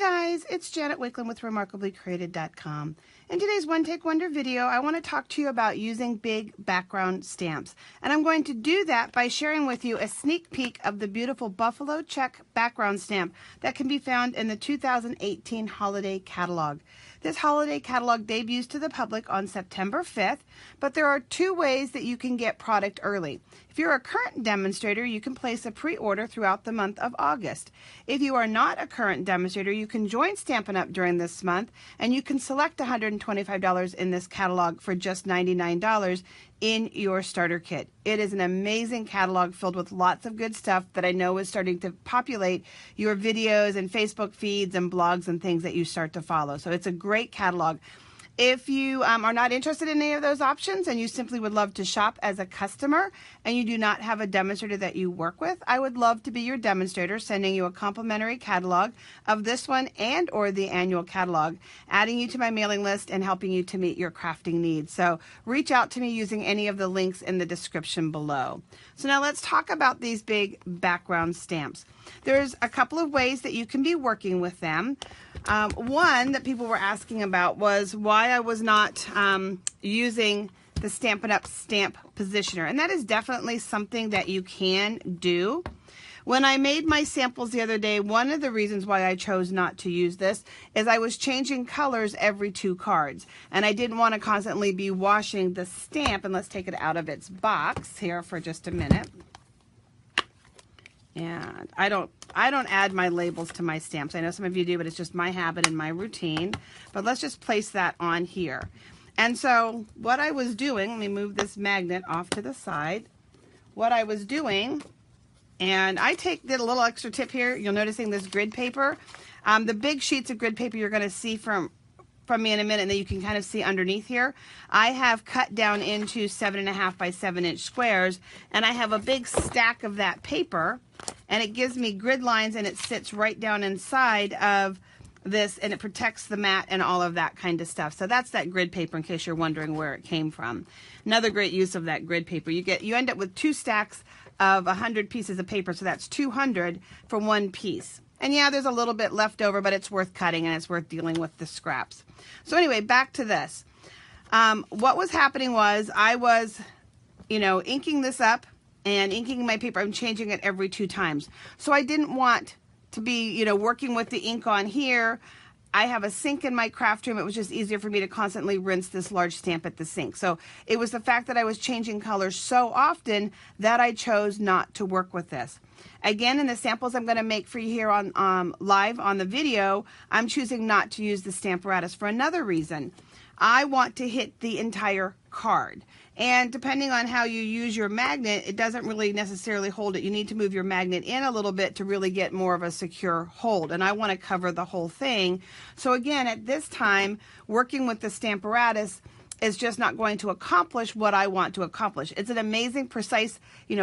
guys, it's Janet Wakeland with RemarkablyCreated.com. In today's One Take Wonder video, I want to talk to you about using big background stamps. And I'm going to do that by sharing with you a sneak peek of the beautiful buffalo check background stamp that can be found in the 2018 holiday catalog. This holiday catalog debuts to the public on September 5th, but there are two ways that you can get product early. If you're a current demonstrator, you can place a pre-order throughout the month of August. If you are not a current demonstrator, you can join Stampin' Up! During this month, and you can select $125 in this catalog for just $99 in your starter kit. It is an amazing catalog filled with lots of good stuff that I know is starting to populate your videos and Facebook feeds and blogs and things that you start to follow. So it's a great catalog. If you are not interested in any of those options and you simply would love to shop as a customer and you do not have a demonstrator that you work with, I would love to be your demonstrator, sending you a complimentary catalog of this one and or the annual catalog, adding you to my mailing list and helping you to meet your crafting needs. So reach out to me using any of the links in the description below. So now let's talk about these big background stamps. There's a couple of ways that you can be working with them. One that people were asking about was why I was not using the Stampin' Up! Stamp Positioner, and that is definitely something that you can do. When I made my samples the other day, one of the reasons why I chose not to use this is I was changing colors every 2 cards, and I didn't want to constantly be washing the stamp. And let's take it out of its box here for just a minute. And I don't add my labels to my stamps. I know some of you do, but it's just my habit and my routine. But let's just place that on here. And so what I was doing, let me move this magnet off to the side. What I was doing, and I did a little extra tip here. You're noticing this grid paper. The big sheets of grid paper you're going to see from me in a minute, and then you can kind of see underneath here. I have cut down into 7.5 by 7 inch squares, and I have a big stack of that paper, and it gives me grid lines, and it sits right down inside of this, and it protects the mat and all of that kind of stuff. So that's that grid paper, in case you're wondering where it came from. Another great use of that grid paper. You end up with 2 stacks of 100 pieces of paper, so that's 200 for 1 piece. And yeah, there's a little bit left over, but it's worth cutting and it's worth dealing with the scraps. So anyway, back to this. What was happening was I was, inking this up and inking my paper. I'm changing it every 2 times. So I didn't want to be, working with the ink on here. I have a sink in my craft room. It was just easier for me to constantly rinse this large stamp at the sink. So it was the fact that I was changing colors so often that I chose not to work with this. Again, in the samples I'm going to make for you here on live on the video, I'm choosing not to use the Stamparatus for another reason. I want to hit the entire card. And depending on how you use your magnet, it doesn't really necessarily hold it. You need to move your magnet in a little bit to really get more of a secure hold. And I want to cover the whole thing. So again, at this time, working with the Stamparatus is just not going to accomplish what I want to accomplish. It's an amazing, precise,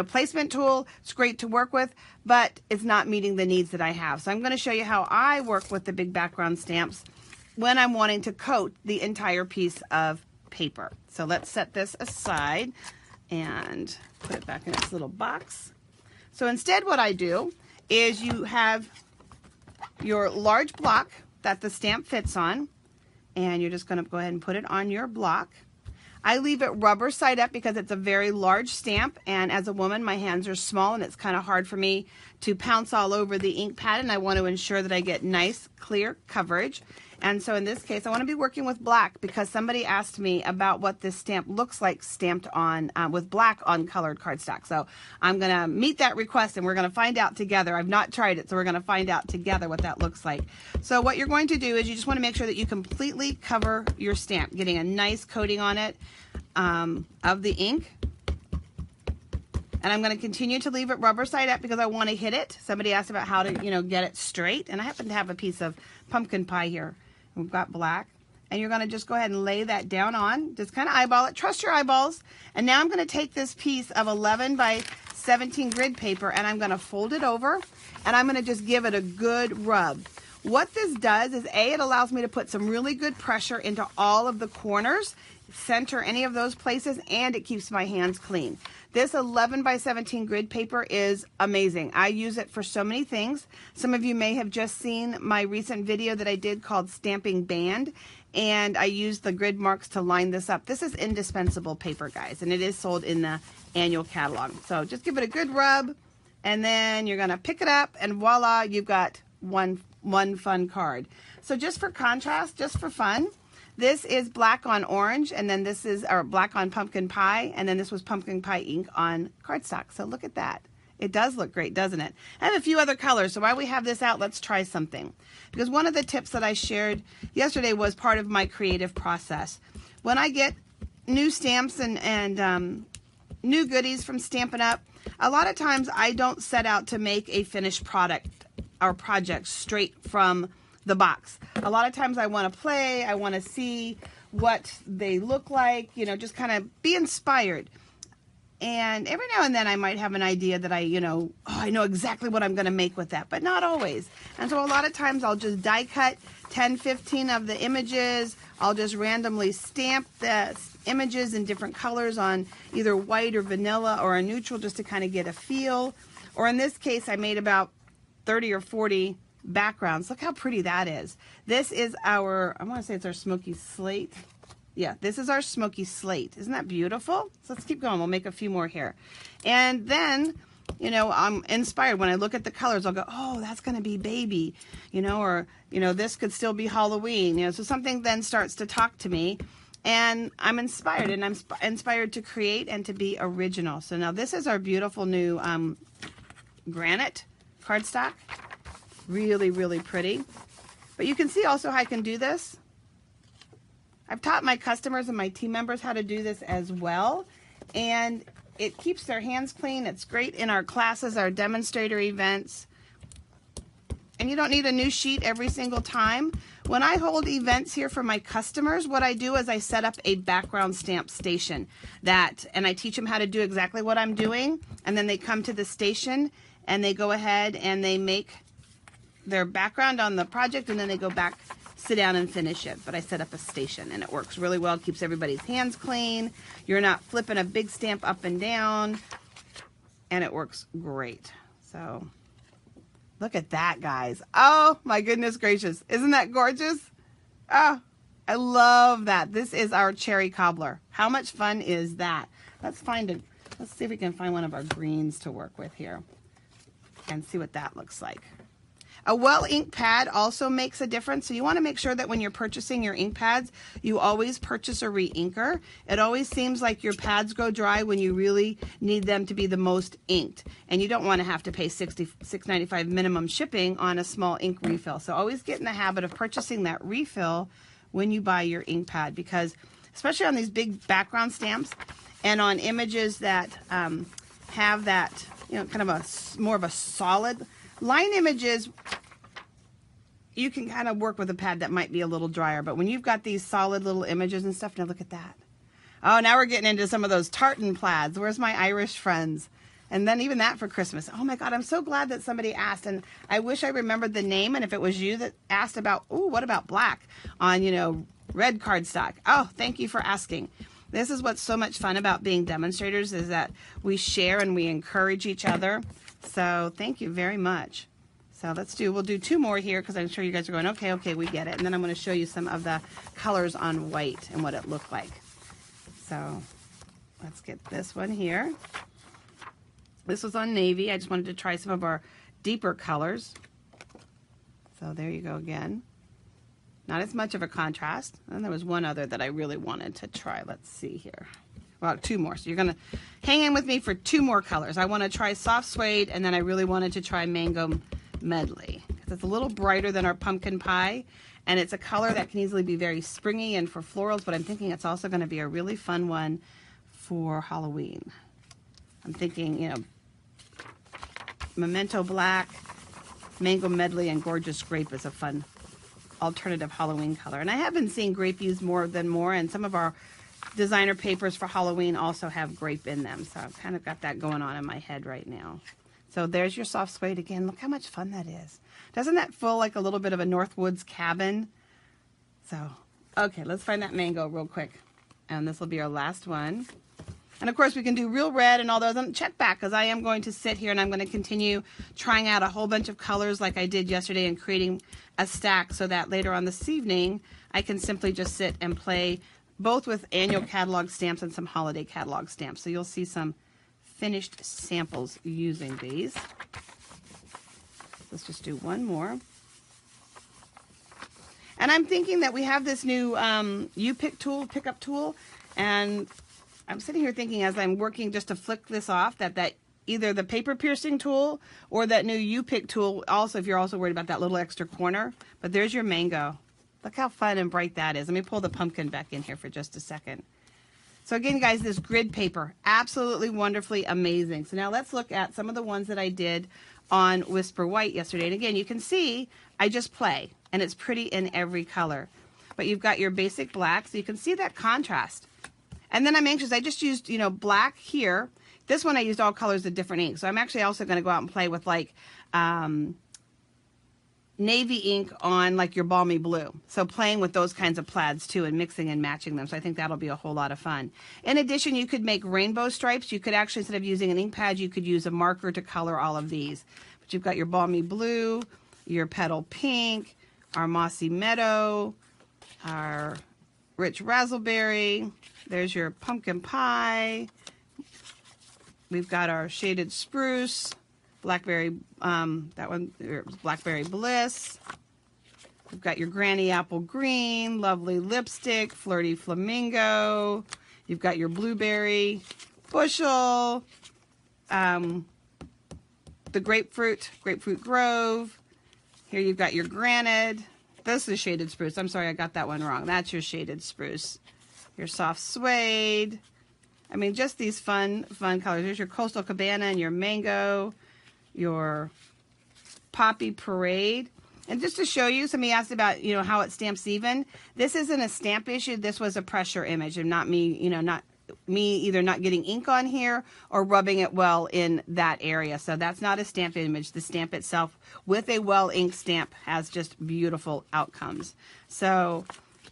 placement tool. It's great to work with, but it's not meeting the needs that I have. So I'm going to show you how I work with the big background stamps when I'm wanting to coat the entire piece of paper. So let's set this aside and put it back in its little box. So instead what I do is you have your large block that the stamp fits on, and you're just going to go ahead and put it on your block. I leave it rubber side up because it's a very large stamp, and as a woman my hands are small and it's kind of hard for me to pounce all over the ink pad, and I want to ensure that I get nice clear coverage. And so in this case I want to be working with black because somebody asked me about what this stamp looks like stamped on with black on colored cardstock. So I'm going to meet that request and we're going to find out together. I've not tried it, so we're going to find out together what that looks like. So what you're going to do is you just want to make sure that you completely cover your stamp, getting a nice coating on it of the ink. And I'm going to continue to leave it rubber side up because I want to hit it. Somebody asked about how to, get it straight. And I happen to have a piece of pumpkin pie here. We've got black. And you're going to just go ahead and lay that down on. Just kind of eyeball it. Trust your eyeballs. And now I'm going to take this piece of 11 by 17 grid paper and I'm going to fold it over. And I'm going to just give it a good rub. What this does is it allows me to put some really good pressure into all of the corners, center any of those places, and it keeps my hands clean. This 11 by 17 grid paper is amazing. I use it for so many things. Some of you may have just seen my recent video that I did called Stamping Band, and I used the grid marks to line this up. This is indispensable paper, guys, and it is sold in the annual catalog. So just give it a good rub, and then you're gonna pick it up, and voila, you've got one fun card. So just for contrast, just for fun, this is black on orange, and then this is black on pumpkin pie, and then this was pumpkin pie ink on cardstock. So look at that. It does look great, doesn't it? I have a few other colors, so while we have this out, let's try something. Because one of the tips that I shared yesterday was part of my creative process. When I get new stamps and new goodies from Stampin' Up, a lot of times I don't set out to make a finished product or project straight from the box. A lot of times I want to play, I want to see what they look like, you know, just kind of be inspired. And every now and then I might have an idea that I know exactly what I'm going to make with that, but not always. And so a lot of times I'll just die cut 10, 15 of the images. I'll just randomly stamp the images in different colors on either white or vanilla or a neutral just to kind of get a feel. Or in this case, I made about 30 or 40 backgrounds. Look how pretty that is. This is our, I want to say it's our smoky slate. Yeah, this is our smoky slate. Isn't that beautiful? So let's keep going. We'll make a few more here. And then, you know, I'm inspired. When I look at the colors, I'll go, oh, that's going to be baby, you know, or, you know, this could still be Halloween, you know, so something then starts to talk to me. And I'm inspired, and I'm inspired to create and to be original. So now this is our beautiful new granite cardstock. Really, really pretty. But you can see also how I can do this. I've taught my customers and my team members how to do this as well. And it keeps their hands clean. It's great in our classes, our demonstrator events. And you don't need a new sheet every single time. When I hold events here for my customers, what I do is I set up a background stamp station and I teach them how to do exactly what I'm doing. And then they come to the station and they go ahead and they make their background on the project, and then they go back, sit down and finish it. But I set up a station and it works really well. It keeps everybody's hands clean. You're not flipping a big stamp up and down, and it works great. So look at that, guys. Oh my goodness gracious. Isn't that gorgeous? Oh, I love that. This is our cherry cobbler. How much fun is that? Let's see if we can find one of our greens to work with here and see what that looks like. A well ink pad also makes a difference. So you want to make sure that when you're purchasing your ink pads, you always purchase a re-inker. It always seems like your pads go dry when you really need them to be the most inked. And you don't want to have to pay $66.95 minimum shipping on a small ink refill. So always get in the habit of purchasing that refill when you buy your ink pad, because especially on these big background stamps and on images that have that, you know, kind of more of a solid line images, you can kind of work with a pad that might be a little drier. But when you've got these solid little images and stuff, now look at that. Oh, now we're getting into some of those tartan plaids. Where's my Irish friends? And then even that for Christmas. Oh my God, I'm so glad that somebody asked. And I wish I remembered the name. And if it was you that asked about, oh, what about black on, you know, red cardstock? Oh, thank you for asking. This is what's so much fun about being demonstrators, is that we share and we encourage each other. So thank you very much. So we'll do two more here, because I'm sure you guys are going, okay, we get it. And then I'm going to show you some of the colors on white and what it looked like. So let's get this one here. This was on navy. I just wanted to try some of our deeper colors. So there you go again. Not as much of a contrast. And there was one other that I really wanted to try. Let's see here. Well, two more. So you're going to hang in with me for two more colors. I want to try soft suede, and then I really wanted to try mango medley, because it's a little brighter than our pumpkin pie, and it's a color that can easily be very springy and for florals, but I'm thinking it's also going to be a really fun one for Halloween. I'm thinking, you know, memento black, mango medley, and gorgeous grape is a fun alternative Halloween color. And I have been seeing grape used more, and some of our designer papers for Halloween also have grape in them. So I've kind of got that going on in my head right now. So there's your soft suede again. Look how much fun that is. Doesn't that feel like a little bit of a Northwoods cabin? So, okay, let's find that mango real quick. And this will be our last one. And of course we can do real red and all those. And check back, because I am going to sit here and I'm going to continue trying out a whole bunch of colors like I did yesterday and creating a stack so that later on this evening I can simply just sit and play both with annual catalog stamps and some holiday catalog stamps. So you'll see some finished samples using these. Let's just do one more. And I'm thinking that we have this new U-pick tool, pickup tool, and I'm sitting here thinking as I'm working just to flick this off that either the paper piercing tool or that new U-pick tool, also if you're also worried about that little extra corner. But there's your mango. Look how fun and bright that is. Let me pull the pumpkin back in here for just a second. So again, guys, this grid paper, absolutely wonderfully amazing. So now let's look at some of the ones that I did on Whisper White yesterday. And again, you can see I just play, and it's pretty in every color. But you've got your basic black, so you can see that contrast. And then I'm anxious, I just used, black here. This one I used all colors of different ink. So I'm actually also going to go out and play with like navy ink on like your balmy blue. So playing with those kinds of plaids too and mixing and matching them. So I think that'll be a whole lot of fun. In addition, you could make rainbow stripes. You could actually, instead of using an ink pad, you could use a marker to color all of these. But you've got your balmy blue, your petal pink, our mossy meadow, our rich razzleberry. There's your pumpkin pie. We've got our shaded spruce, blackberry, that one, blackberry bliss. We've got your granny apple green, lovely lipstick, flirty flamingo. You've got your blueberry bushel, the grapefruit grove. Here you've got your granite. This is shaded spruce. I'm sorry, I got that one wrong. That's your shaded spruce. Your soft suede. I mean, just these fun colors. Here's your coastal cabana and your mango, your poppy parade. And just to show you, somebody asked about, how it stamps even. This isn't a stamp issue. This was a pressure image, and not me, not me either not getting ink on here or rubbing it well in that area. So that's not a stamp image. The stamp itself with a well inked stamp has just beautiful outcomes. So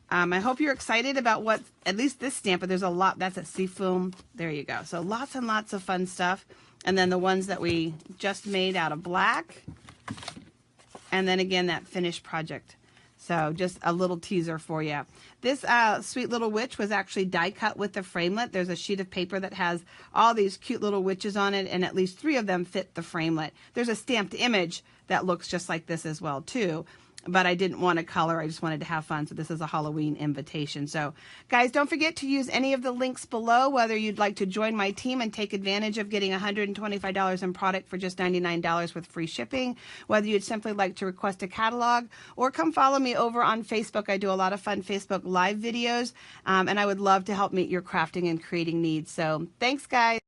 I hope you're excited about what, at least this stamp, but there's a lot. That's a seafoam. There you go. So lots and lots of fun stuff. And then the ones that we just made out of black. And then again, that finished project. So just a little teaser for you. This sweet little witch was actually die cut with the framelit. There's a sheet of paper that has all these cute little witches on it, and at least 3 of them fit the framelit. There's a stamped image that looks just like this as well too. But I didn't want to color. I just wanted to have fun. So this is a Halloween invitation. So guys, don't forget to use any of the links below, whether you'd like to join my team and take advantage of getting $125 in product for just $99 with free shipping, whether you'd simply like to request a catalog, or come follow me over on Facebook. I do a lot of fun Facebook Live videos, and I would love to help meet your crafting and creating needs. So thanks, guys.